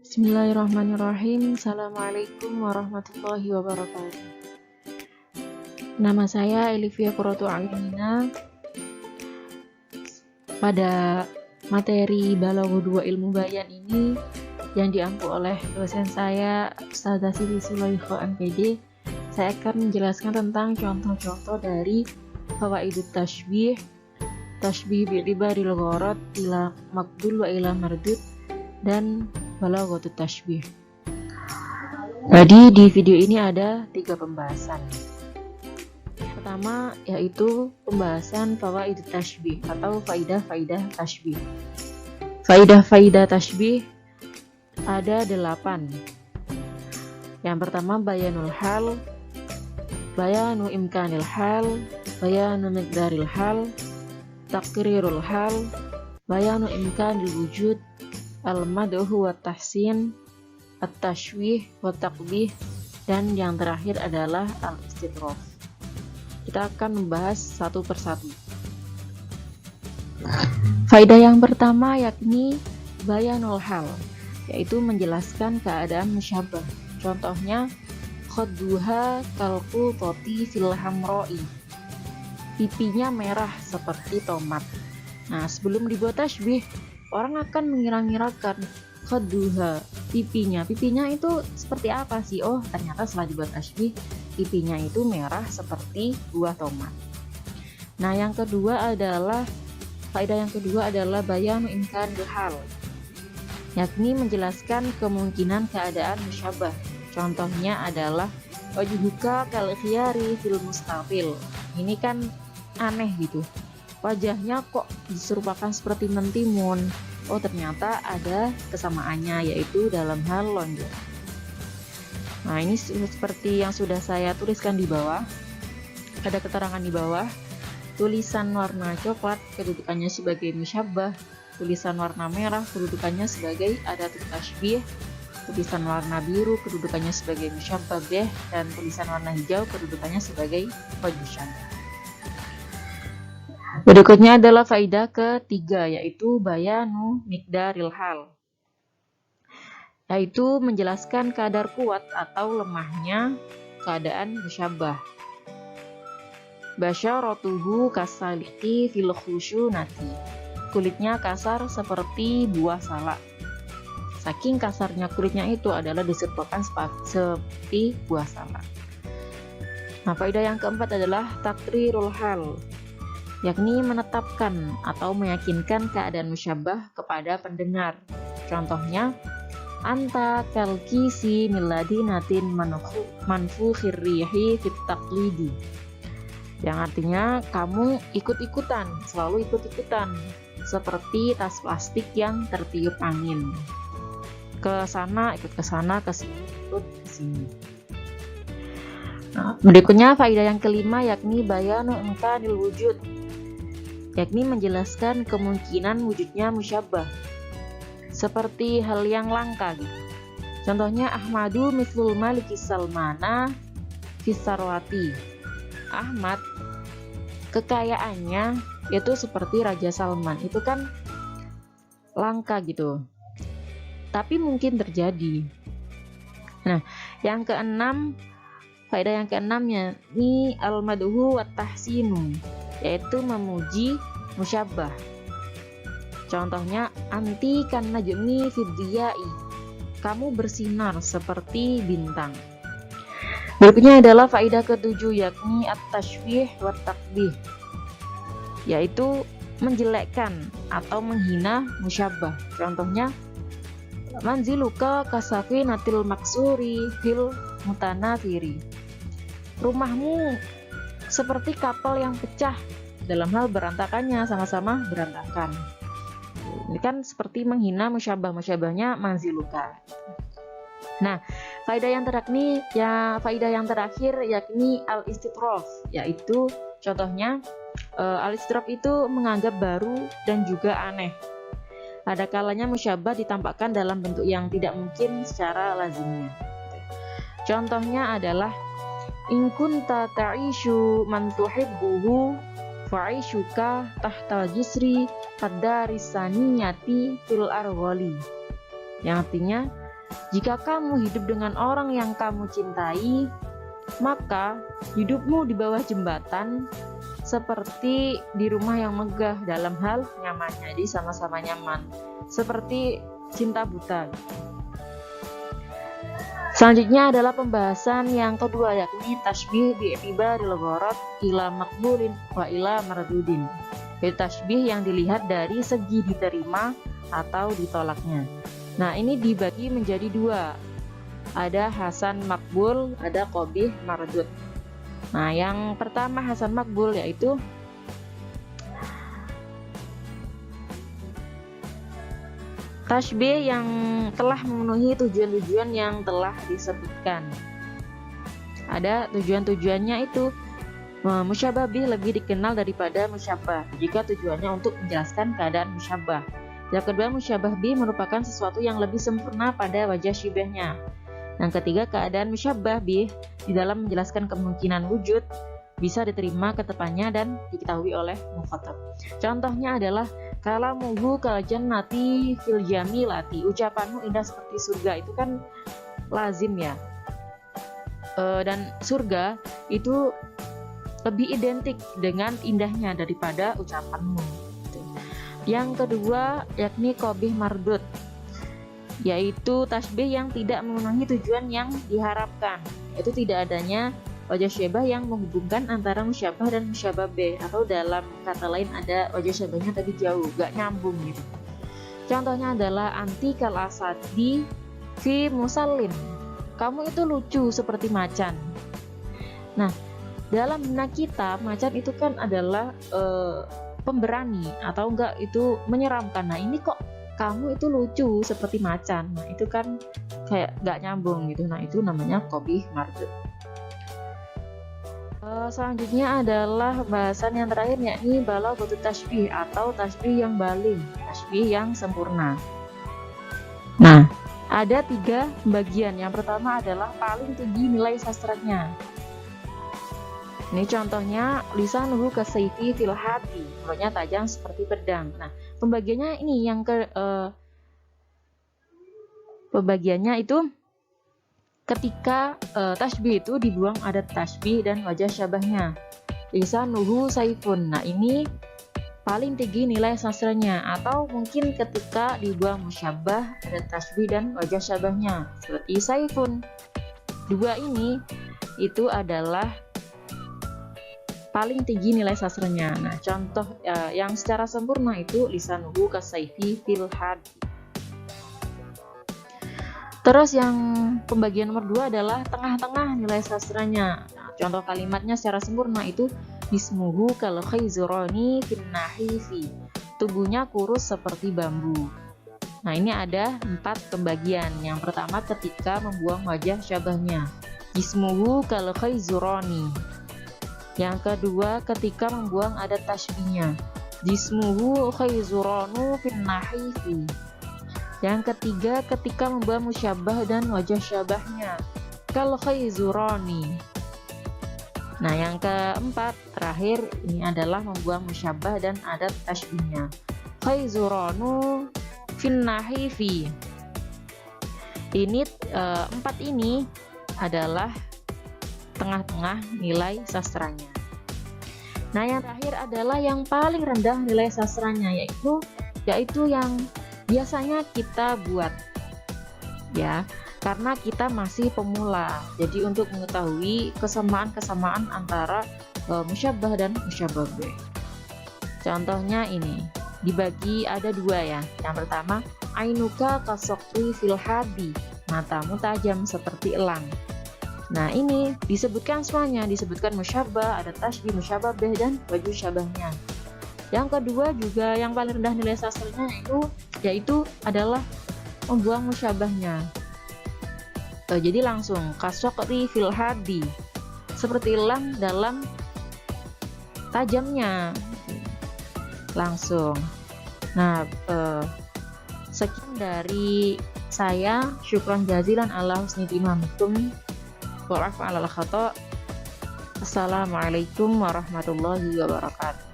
Bismillahirrahmanirrahim. Assalamualaikum warahmatullahi wabarakatuh. Nama saya Elivia Qurratu A'yunina. Pada materi Balaghah 2 Ilmu Bayan ini yang diampu oleh dosen saya, Ustazah Siti Sulaikha MPD, saya akan menjelaskan tentang contoh-contoh dari fawaidut tashbih, bi'tibaril gharad ila maqbul wa ila mardud, dan balaghatut tashbih. Jadi di video ini ada 3 pembahasan. Pertama yaitu pembahasan fawaidut tashbih atau faidah-faidah tashbih. Faidah-faidah tashbih ada 8. Yang pertama bayanul hal, bayanu imkanil hal, bayanu miqdaril hal, taqrirul hal, bayanu imkanil wujud, al-mad'u wa tahsin, at-tashwih wa taqbih, dan yang terakhir adalah al-istitraf. Kita akan membahas satu persatu. Faidah yang pertama yakni bayanul hal, yaitu menjelaskan keadaan musyabbah. Contohnya khadduha kalqutati fil hamra'i, pipinya merah seperti tomat. Nah, sebelum dibuat tashbih, orang akan mengira-ngirakan khadduha, pipinya itu seperti apa sih? Oh, ternyata setelah dibuat tashbih, pipinya itu merah seperti buah tomat. Nah, faedah yang kedua adalah bayanu imkanil hal, yakni menjelaskan kemungkinan keadaan musyabbah. Contohnya adalah wajhuka kal khiyari fil mustaqil. Ini kan aneh gitu. Wajahnya kok diserupakan seperti mentimun. Oh, ternyata ada kesamaannya, yaitu dalam hal lonjong. Nah, ini seperti yang sudah saya tuliskan di bawah. Ada keterangan di bawah. Tulisan warna coklat kedudukannya sebagai musyabbah, tulisan warna merah kedudukannya sebagai adatut tashbih, tulisan warna biru kedudukannya sebagai musyabbah bih, dan tulisan warna hijau kedudukannya sebagai wajh. Berikutnya adalah faidah ketiga, yaitu bayanu miqdaril hal, yaitu menjelaskan kadar kuat atau lemahnya keadaan musyabbah. Basyaratuhu kasaliki fil khusyunati, kulitnya kasar seperti buah salak. Saking kasarnya kulitnya itu adalah diserupakan seperti buah salak. Nah, faedah yang keempat adalah taqrirul hal, yakni menetapkan atau meyakinkan keadaan musyabbah kepada pendengar. Contohnya anta kalkisi miladinatin manfukhir rihi fit taqlidi, yang artinya kamu selalu ikut-ikutan seperti tas plastik yang tertiup angin. Ke sana, ikut ke sana, ke sini, ikut ke sini. Nah, berikutnya faidah yang kelima yakni bayanu imkanil wujud, yakni menjelaskan kemungkinan wujudnya musyabbah seperti hal yang langka gitu. Contohnya Ahmadu mithlul maliki salmana fisarwati. Ahmad kekayaannya itu seperti Raja Salman. Itu kan langka gitu, tapi mungkin terjadi. Nah, yang keenam, faedah yang keenamnya ini al-mad'u wa tahsinu, yaitu memuji musyabbah. Contohnya anti kan najmi fiddiyai, kamu bersinar seperti bintang. Berikutnya adalah faedah ketujuh, yakni at-tashbih wa taqbih, yaitu menjelekkan atau menghina musyabbah. Contohnya manziluka kasafinatil maksuri fil mutanafiri, rumahmu seperti kapal yang pecah dalam hal berantakannya, sama-sama berantakan. Ini kan seperti menghina musyabbahnya manziluka. Nah, faedah yang terakhir yakni al-istitraf, yaitu contohnya al-istitraf itu menganggap baru dan juga aneh. Ada kalanya musyabbah ditampakkan dalam bentuk yang tidak mungkin secara lazimnya. Contohnya adalah in kunta ta'ishu man tuhibbuhu fa'ishuka tahtal jisri qaddaris saniyati fil arghali, yang artinya Jika kamu hidup dengan orang yang kamu cintai, maka hidupmu di bawah jembatan seperti di rumah yang megah dalam hal nyamannya, jadi sama-sama nyaman, seperti cinta buta. Selanjutnya adalah pembahasan yang kedua, yakni tasbih bi'tibaril gharad ila maqbulin wa ila mardudin. Yaitu tasbih yang dilihat dari segi diterima atau ditolaknya. Nah, ini dibagi menjadi dua. Ada hasan makbul, ada qabih mardud. Nah, yang pertama hasan makbul yaitu tasbih yang telah memenuhi tujuan-tujuan yang telah disebutkan. Ada tujuan-tujuannya itu, musyabbah bih lebih dikenal daripada musyabbah jika tujuannya untuk menjelaskan keadaan musyabbah. Yang kedua, musyabbah bih merupakan sesuatu yang lebih sempurna pada wajah syibahnya. Yang ketiga, keadaan musyabbah bih di dalam menjelaskan kemungkinan wujud bisa diterima ketepannya dan diketahui oleh mukhatab. Contohnya adalah kalamuhu kal jannati fil jamilati, ucapanmu indah seperti surga, itu kan lazim ya. Dan surga itu lebih identik dengan indahnya daripada ucapanmu. Yang kedua yakni qabih mardud, yaitu tasbih yang tidak memenuhi tujuan yang diharapkan, yaitu tidak adanya wajah syabah yang menghubungkan antara musyabbah dan musyabbah bih, atau dalam kata lain ada wajah syabahnya tapi jauh, gak nyambung gitu. Contohnya adalah anti kal asadi fi musallin, kamu itu lucu seperti macan. Nah, dalam benak kita macan itu kan adalah pemberani atau enggak itu menyeramkan. Nah, ini kok kamu itu lucu seperti macan, nah itu kan kayak gak nyambung gitu. Nah, itu namanya qabih mardud. Selanjutnya adalah bahasan yang terakhir, yakni balaghatu tasbih atau tasbih yang baligh, tasbih yang sempurna. Nah, ada 3 bagian. Yang pertama adalah paling tinggi nilai sastranya. Ini contohnya lisanuhu kasayfi fil hati, mulutnya tajam seperti pedang. Nah, pembagiannya ini yang pembagiannya itu ketika tasbih itu dibuang ada tasbih dan wajah syabahnya. Lisanuhu saifun. Nah, ini paling tinggi nilai sastranya. Atau mungkin ketika dibuang musyabbah ada tasbih dan wajah syabahnya seperti saifun. 2 ini itu adalah paling tinggi nilai sastranya. Nah, contoh yang secara sempurna itu lisanuhu kasayfi fil hadi. Terus yang pembagian nomor 2 adalah tengah-tengah nilai sastranya. Nah, contoh kalimatnya secara sempurna itu ismuhu kal khayzurani fin nahifi, tubuhnya kurus seperti bambu. Nah, ini ada 4 pembagian. Yang pertama ketika membuang wajah syabahnya, ismuhu kal khayzurani. Yang kedua ketika membuang ada tasbihnya, jismuhu khayzuranu fin nahifi. Yang ketiga ketika membuang musyabbah dan wajah syabahnya, kal khayzurani. Nah, yang keempat terakhir ini adalah membuang musyabbah dan ada tasbihnya, khayzuranu fin nahifi. Ini 4 ini adalah tengah-tengah nilai sastranya. Nah, yang terakhir adalah yang paling rendah nilai sastranya, yaitu yang biasanya kita buat ya, karena kita masih pemula. Jadi untuk mengetahui kesamaan-kesamaan antara musyabbah dan musyabbah bih. Contohnya ini dibagi ada 2 ya. Yang pertama, ainuka kasokri fil hadi, matamu tajam seperti elang. Nah, ini disebutkan semuanya, disebutkan musyabbah, ada tasbih, musyabbah bih dan wajah syabahnya. Yang kedua juga yang paling rendah nilai sastranya yaitu adalah membuang musyabbahnya. Jadi langsung kasokri fil hadi, seperti elang dalam tajamnya, langsung. Nah, sekian dari saya. Syukran jazilan ala husni timamikum. Wa'afu 'alal khata'. Assalamualaikum warahmatullahi wabarakatuh.